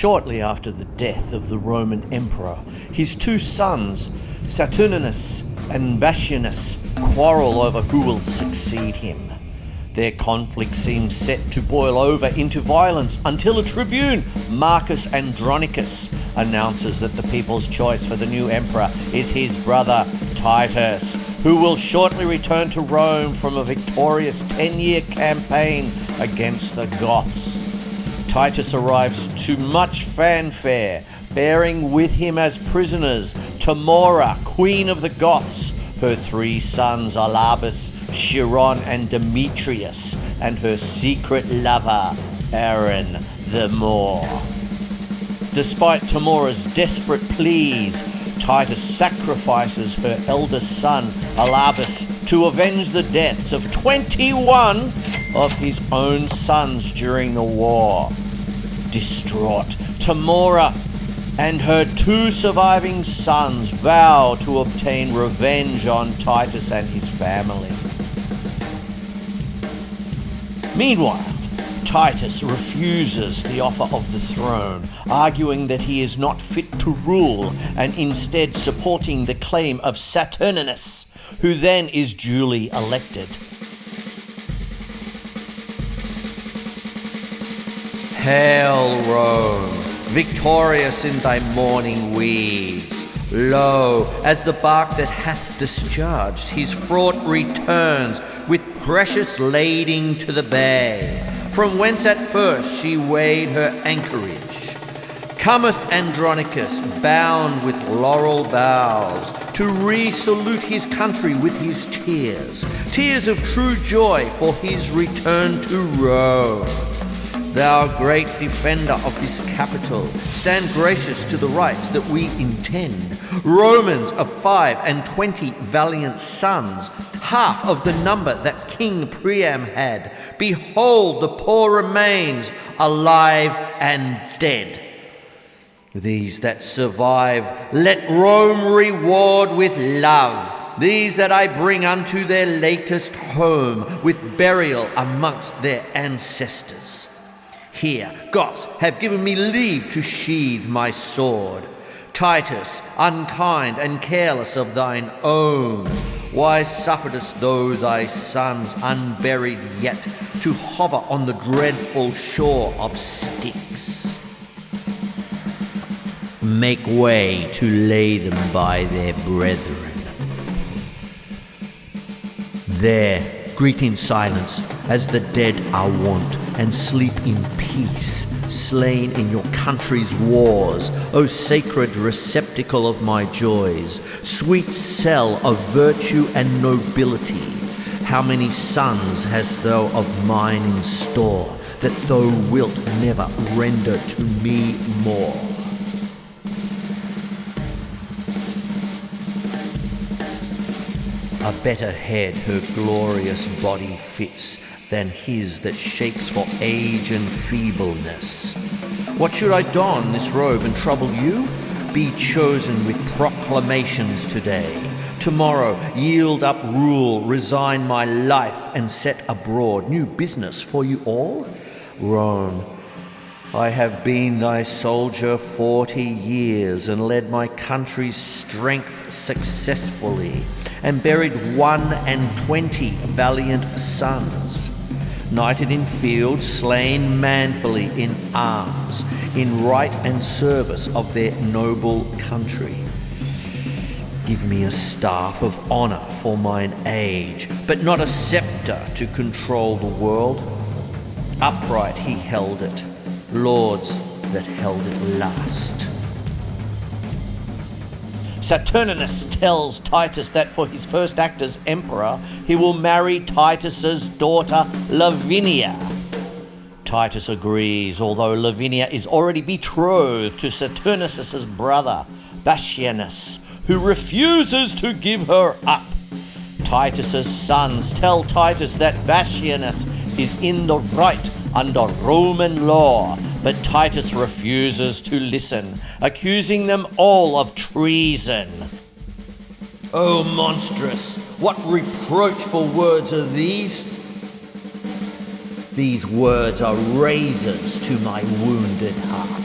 Shortly after the death of the Roman emperor, his two sons, Saturninus and Bassianus, quarrel over who will succeed him. Their conflict seems set to boil over into violence until a tribune, Marcus Andronicus, announces that the people's choice for the new emperor is his brother Titus, who will shortly return to Rome from a victorious 10-year campaign against the Goths. Titus arrives to much fanfare, bearing with him as prisoners Tamora, queen of the Goths, her three sons Alabus, Chiron, and Demetrius, and her secret lover, Aaron the Moor. Despite Tamora's desperate pleas, Titus sacrifices her eldest son, Alabus, to avenge the deaths of 21 of his own sons during the war. Distraught, Tamora and her two surviving sons vow to obtain revenge on Titus and his family. Meanwhile, Titus refuses the offer of the throne, arguing that he is not fit to rule, and instead supporting the claim of Saturninus, who then is duly elected. Hail, Rome, victorious in thy morning weeds. Lo, as the bark that hath discharged his fraught returns with precious lading to the bay, from whence at first she weighed her anchorage. Cometh Andronicus, bound with laurel boughs, to re-salute his country with his tears, tears of true joy for his return to Rome. Thou great defender of this capital, stand gracious to the rights that we intend. Romans of 25 valiant sons, half of the number that King Priam had. Behold, the poor remains, alive and dead. These that survive, let Rome reward with love. These that I bring unto their latest home, with burial amongst their ancestors. Here, Goths have given me leave to sheathe my sword. Titus, unkind and careless of thine own, why sufferedst thou thy sons unburied yet to hover on the dreadful shore of Styx? Make way to lay them by their brethren. There, greet in silence as the dead are wont, and sleep in peace, slain in your country's wars, O sacred receptacle of my joys, sweet cell of virtue and nobility. How many sons hast thou of mine in store, that thou wilt never render to me more? A better head her glorious body fits than his that shakes for age and feebleness. What should I don this robe and trouble you? Be chosen with proclamations today. Tomorrow yield up rule, resign my life, and set abroad new business for you all? Rome, I have been thy soldier 40 years, and led my country's strength successfully, and buried 21 valiant sons, knighted in field, slain manfully in arms, in right and service of their noble country. Give me a staff of honour for mine age, but not a sceptre to control the world. Upright he held it, lords that held it last. Saturninus tells Titus that for his first act as emperor, he will marry Titus's daughter Lavinia. Titus agrees, although Lavinia is already betrothed to Saturninus's brother, Bassianus, who refuses to give her up. Titus's sons tell Titus that Bassianus is in the right under Roman law, but Titus refuses to listen, accusing them all of treason. Oh, monstrous! What reproachful words are these? These words are razors to my wounded heart.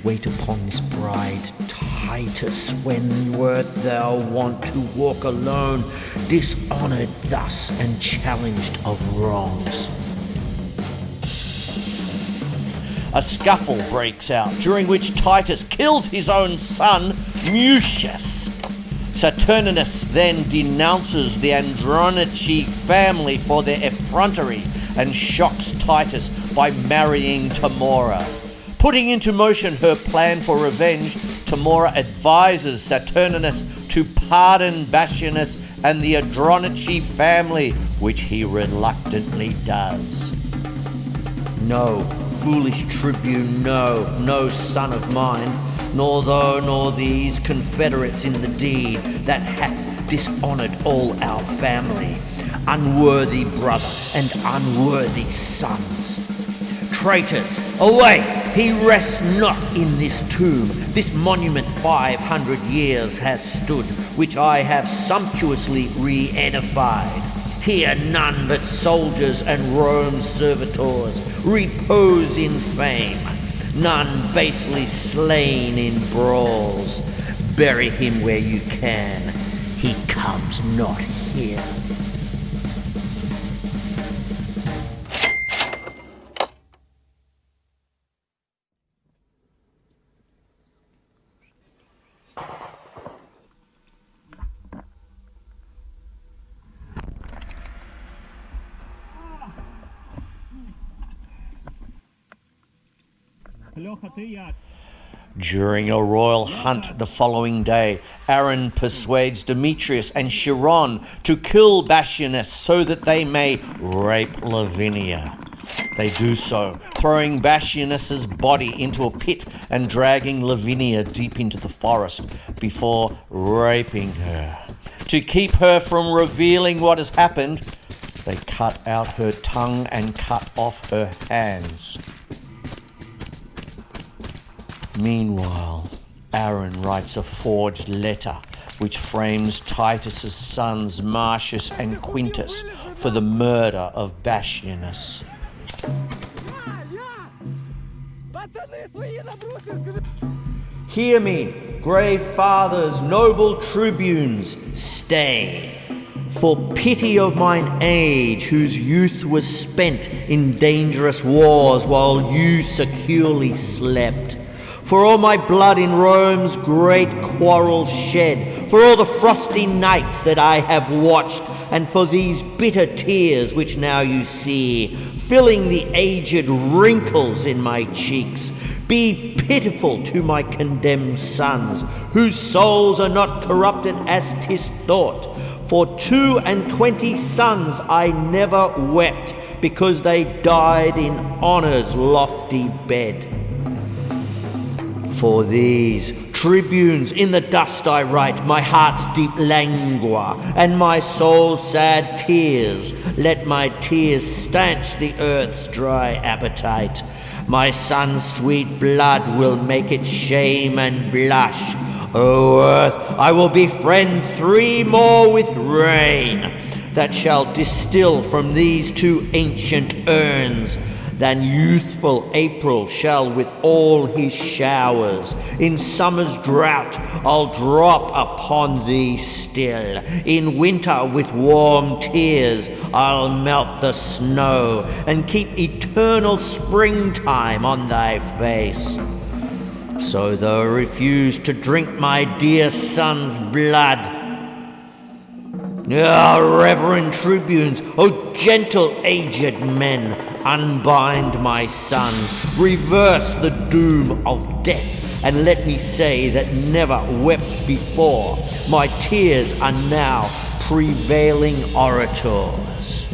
wait upon this bride, Titus, when wert thou wont to walk alone, dishonoured thus and challenged of wrongs? A scuffle breaks out, during which Titus kills his own son, Mucius. Saturninus then denounces the Andronici family for their effrontery and shocks Titus by marrying Tamora. Putting into motion her plan for revenge, Tamora advises Saturninus to pardon Bassianus and the Andronici family, which he reluctantly does. No, foolish tribune, no son of mine, nor thou nor these confederates in the deed that hath dishonoured all our family, unworthy brother and unworthy sons. Traitors, away! He rests not in this tomb. This monument 500 years has stood, which I have sumptuously re-edified. Here none but soldiers and Rome's servitors repose in fame, none basely slain in brawls. Bury him where you can. He comes not here. During a royal hunt the following day, Aaron persuades Demetrius and Chiron to kill Bassianus so that they may rape Lavinia. They do so, throwing Bassianus's body into a pit and dragging Lavinia deep into the forest before raping her. To keep her from revealing what has happened, they cut out her tongue and cut off her hands. Meanwhile, Aaron writes a forged letter which frames Titus's sons Marcius and Quintus for the murder of Bassianus. Hear me, grave fathers, noble tribunes, stay. For pity of mine age, whose youth was spent in dangerous wars while you securely slept. For all my blood in Rome's great quarrel shed, for all the frosty nights that I have watched, and for these bitter tears which now you see, filling the aged wrinkles in my cheeks, be pitiful to my condemned sons, whose souls are not corrupted as 'tis thought. For 22 sons I never wept, because they died in honour's lofty bed. For these tribunes in the dust I write my heart's deep languor and my soul's sad tears. Let my tears stanch the earth's dry appetite. My son's sweet blood will make it shame and blush. O earth, I will befriend 3 more with rain that shall distill from these 2 ancient urns. Than youthful April shall with all his showers. In summer's drought I'll drop upon thee still. In winter with warm tears I'll melt the snow, and keep eternal springtime on thy face. So thou refuse to drink my dear son's blood. Ah, reverend tribunes, O gentle aged men, unbind my sons, reverse the doom of death, and let me say that never wept before. My tears are now prevailing orators.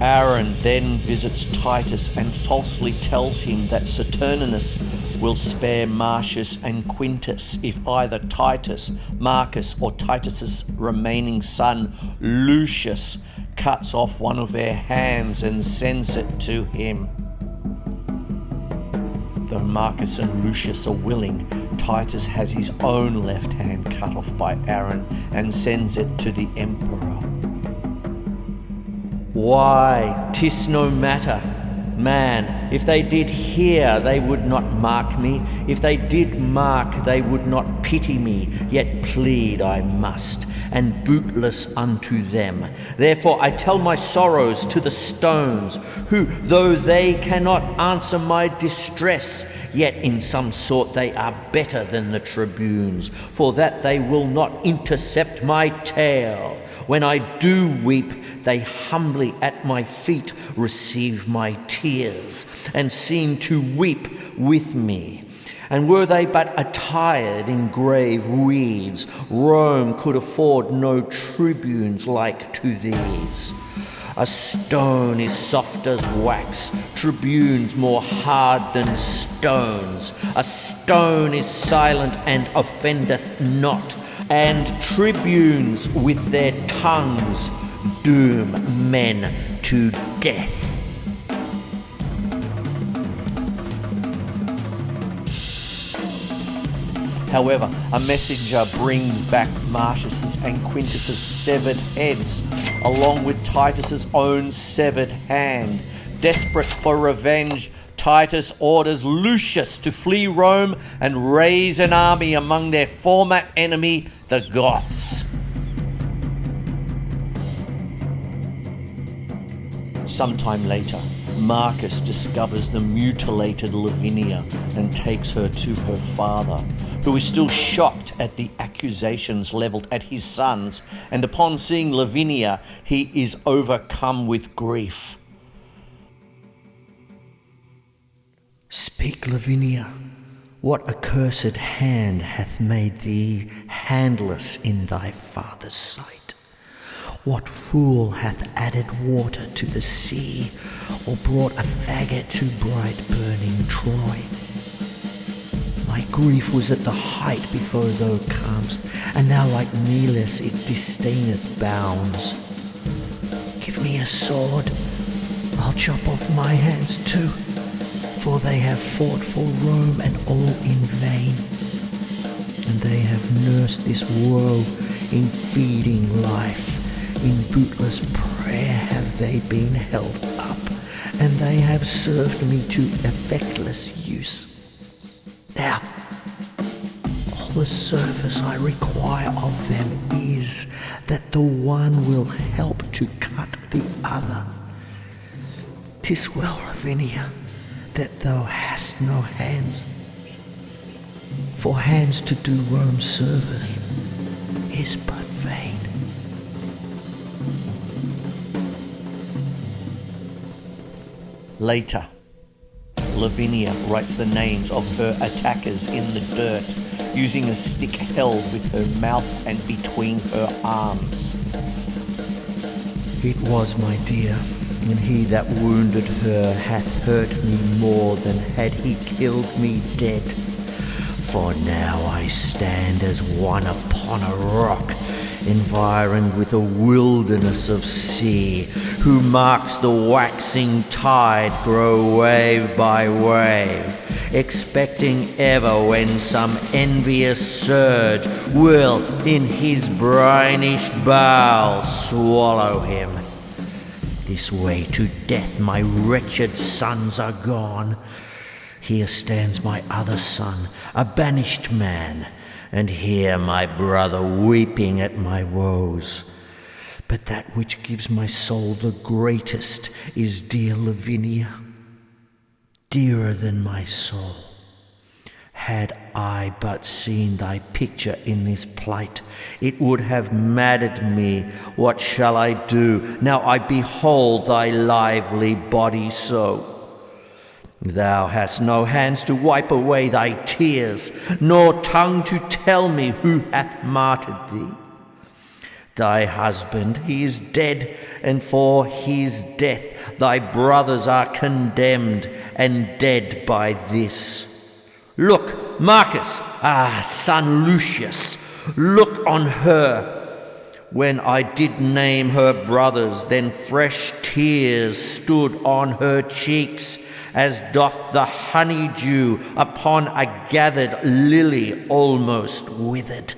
Aaron then visits Titus and falsely tells him that Saturninus will spare Marcius and Quintus if either Titus, Marcus, or Titus's remaining son, Lucius, cuts off one of their hands and sends it to him. Though Marcus and Lucius are willing, Titus has his own left hand cut off by Aaron and sends it to the emperor. Why, 'tis no matter. Man, if they did hear, they would not mark me. If they did mark, they would not pity me. Yet plead I must, and bootless unto them. Therefore I tell my sorrows to the stones, who, though they cannot answer my distress, yet in some sort they are better than the tribunes, for that they will not intercept my tale. When I do weep, they humbly at my feet receive my tears, and seem to weep with me. And were they but attired in grave weeds, Rome could afford no tribunes like to these. A stone is soft as wax, tribunes more hard than stones. A stone is silent and offendeth not, and tribunes with their tongues doom men to death. However, a messenger brings back Marcius's and Quintus's severed heads, along with Titus's own severed hand. Desperate for revenge, Titus orders Lucius to flee Rome and raise an army among their former enemy, the Goths. Sometime later, Marcus discovers the mutilated Lavinia and takes her to her father, who is still shocked at the accusations levelled at his sons, and upon seeing Lavinia, he is overcome with grief. Speak, Lavinia, what accursed hand hath made thee handless in thy father's sight? What fool hath added water to the sea, or brought a faggot to bright burning Troy? My grief was at the height before thou camest, and now like Nelis it disdaineth bounds. Give me a sword, I'll chop off my hands too, for they have fought for Rome and all in vain, and they have nursed this woe in feeding life. In bootless prayer have they been held up, and they have served me to effectless use. Now, all the service I require of them is that the one will help to cut the other. 'Tis well, Lavinia, that thou hast no hands, for hands to do Rome's service is but vain. Later, Lavinia writes the names of her attackers in the dirt, using a stick held with her mouth and between her arms. It was, my dear, and he that wounded her hath hurt me more than had he killed me dead. For now I stand as one upon a rock, environed with a wilderness of sea, who marks the waxing tide grow wave by wave, expecting ever when some envious surge will in his brinish bowels swallow him. This way to death my wretched sons are gone. Here stands my other son, a banished man, and here my brother weeping at my woes. But that which gives my soul the greatest is dear Lavinia, dearer than my soul. Had I but seen thy picture in this plight, it would have maddened me. What shall I do, now I behold thy lively body so? Thou hast no hands to wipe away thy tears, nor tongue to tell me who hath martyred thee. Thy husband, he is dead, and for his death thy brothers are condemned, and dead by this. Look, Marcus, son Lucius, look on her. When I did name her brothers, then fresh tears stood on her cheeks, as doth the honeydew upon a gathered lily almost withered.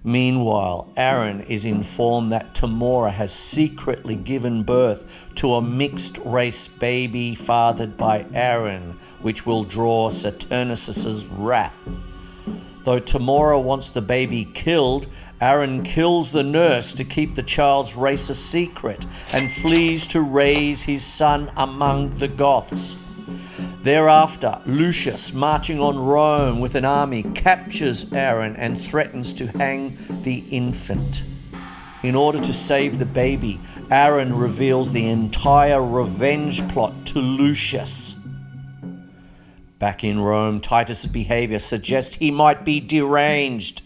Meanwhile, Aaron is informed that Tamora has secretly given birth to a mixed-race baby fathered by Aaron, which will draw Saturninus's wrath. Though Tamora wants the baby killed, Aaron kills the nurse to keep the child's race a secret and flees to raise his son among the Goths. Thereafter, Lucius, marching on Rome with an army, captures Aaron and threatens to hang the infant. In order to save the baby, Aaron reveals the entire revenge plot to Lucius. Back in Rome, Titus's behavior suggests he might be deranged.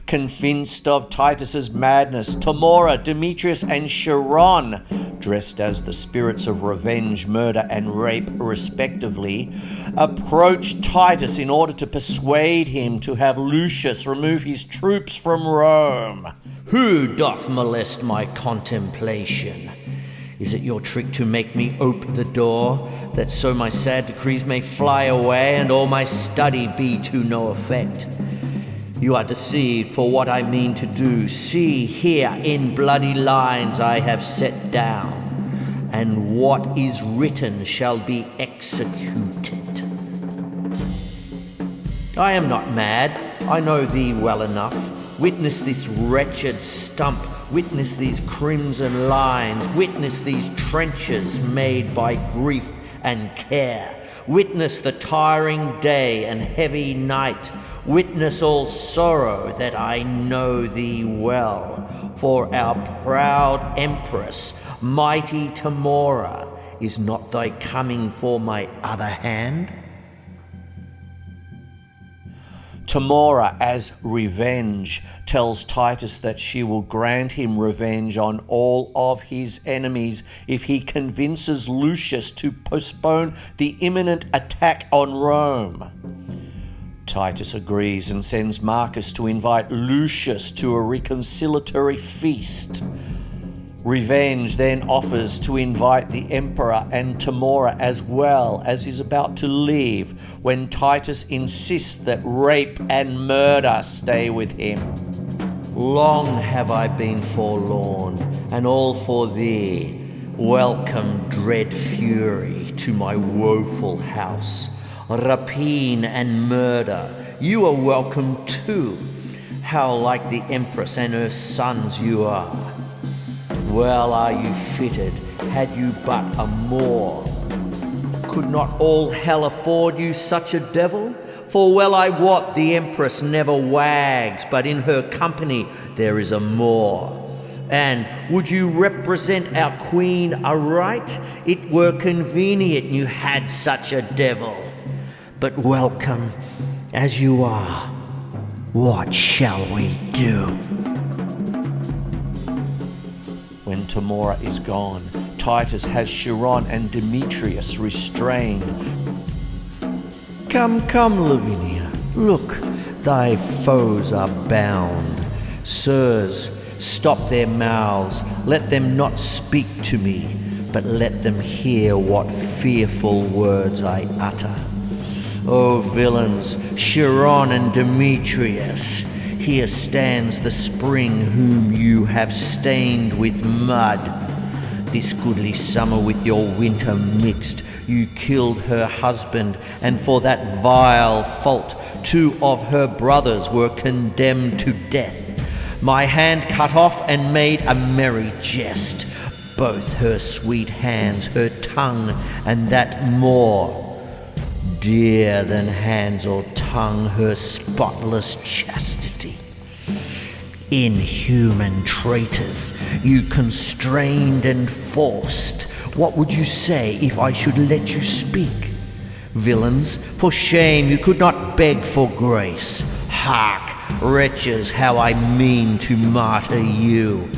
Convinced of Titus's madness, Tamora, Demetrius, and Chiron, dressed as the spirits of revenge, murder, and rape respectively, approach Titus in order to persuade him to have Lucius remove his troops from Rome. Who doth molest my contemplation? Is it your trick to make me ope the door, that so my sad decrees may fly away and all my study be to no effect? You are deceived, for what I mean to do, see here in bloody lines I have set down, and what is written shall be executed. I am not mad, I know thee well enough. Witness this wretched stump, witness these crimson lines, witness these trenches made by grief and care. Witness the tiring day and heavy night. Witness all sorrow, that I know thee well. For our proud empress, mighty Tamora, is not thy coming for my other hand? Tamora, as revenge, tells Titus that she will grant him revenge on all of his enemies if he convinces Lucius to postpone the imminent attack on Rome. Titus agrees and sends Marcus to invite Lucius to a reconciliatory feast. Revenge then offers to invite the emperor and Tamora as well, as he's about to leave, when Titus insists that rape and murder stay with him. Long have I been forlorn, and all for thee. Welcome, dread fury, to my woeful house. Rapine and murder, you are welcome too. How like the empress and her sons you are. Well are you fitted, had you but a Moor. Could not all hell afford you such a devil? For well I wot the empress never wags, but in her company there is a Moor. And would you represent our queen aright? It were convenient you had such a devil. But welcome as you are. What shall we do? When Tamora is gone, Titus has Chiron and Demetrius restrained. Come, come, Lavinia, look, thy foes are bound. Sirs, stop their mouths, let them not speak to me, but let them hear what fearful words I utter. O villains, Chiron and Demetrius, here stands the spring whom you have stained with mud. This goodly summer with your winter mixed, you killed her husband, and for that vile fault 2 of her brothers were condemned to death. My hand cut off and made a merry jest, both her sweet hands, her tongue, and that more dear than hands or tongue, her spotless chastity. Inhuman traitors, you constrained and forced. What would you say if I should let you speak? Villains, for shame you could not beg for grace. Hark, wretches, how I mean to martyr you.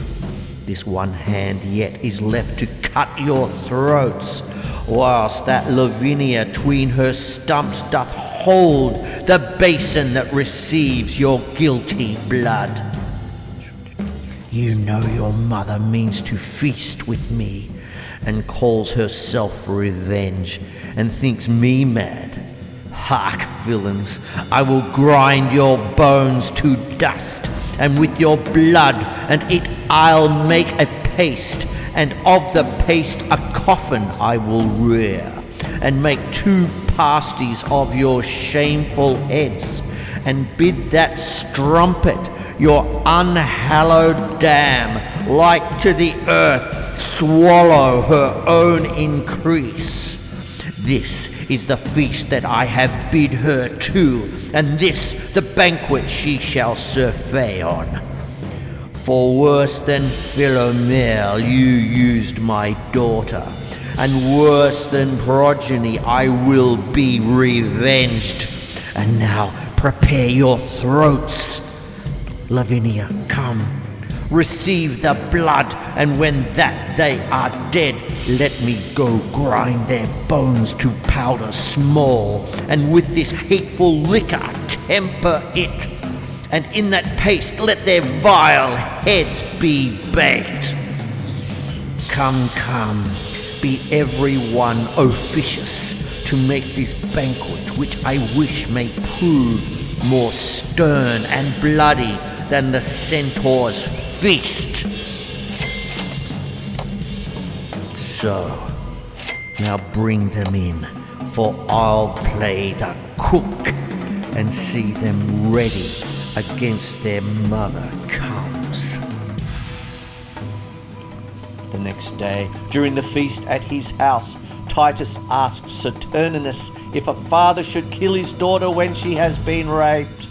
This one hand yet is left to cut your throats, whilst that Lavinia tween her stumps doth hold the basin that receives your guilty blood. You know your mother means to feast with me, and calls herself revenge, and thinks me mad. Hark, villains, I will grind your bones to dust, and with your blood and it I'll make a paste, and of the paste a coffin I will rear, and make 2 pasties of your shameful heads, and bid that strumpet, your unhallowed dam, like to the earth, swallow her own increase. This is the feast that I have bid her to, and this the banquet she shall surfeit on. For worse than Philomel you used my daughter, and worse than progeny I will be revenged. And now prepare your throats. Lavinia, come. Receive the blood, and when that they are dead, let me go grind their bones to powder small, and with this hateful liquor temper it, and in that paste let their vile heads be baked. Come, come, be every one officious to make this banquet, which I wish may prove more stern and bloody than the centaur's feast. So, now bring them in, for I'll play the cook and see them ready against their mother comes. The next day, during the feast at his house, Titus asked Saturninus if a father should kill his daughter when she has been raped.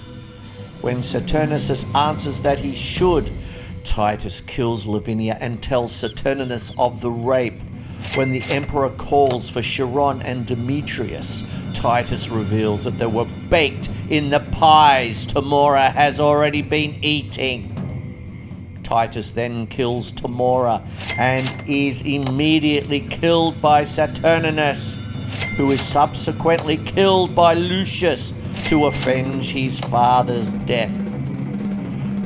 When Saturninus answers that he should, Titus kills Lavinia and tells Saturninus of the rape. When the emperor calls for Chiron and Demetrius, Titus reveals that they were baked in the pies Tamora has already been eating. Titus then kills Tamora and is immediately killed by Saturninus, who is subsequently killed by Lucius to avenge his father's death.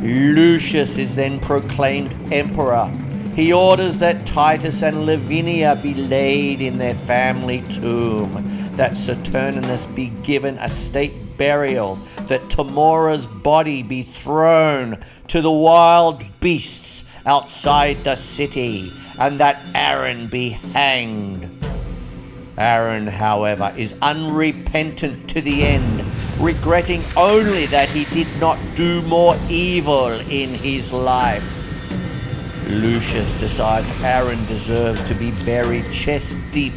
Lucius is then proclaimed emperor. He orders that Titus and Lavinia be laid in their family tomb, that Saturninus be given a state burial, that Tamora's body be thrown to the wild beasts outside the city, and that Aaron be hanged. Aaron, however, is unrepentant to the end, regretting only that he did not do more evil in his life. Lucius decides Aaron deserves to be buried chest deep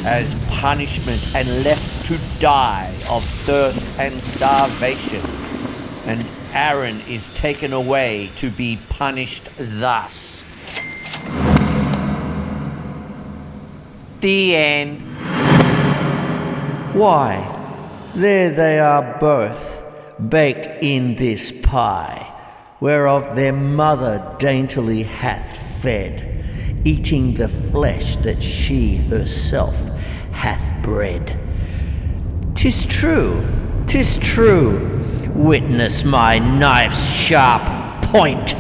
as punishment and left to die of thirst and starvation, and Aaron is taken away to be punished thus. The end. Why, there they are both, baked in this pie, whereof their mother daintily hath fed, eating the flesh that she herself hath bred. 'Tis true, witness my knife's sharp point.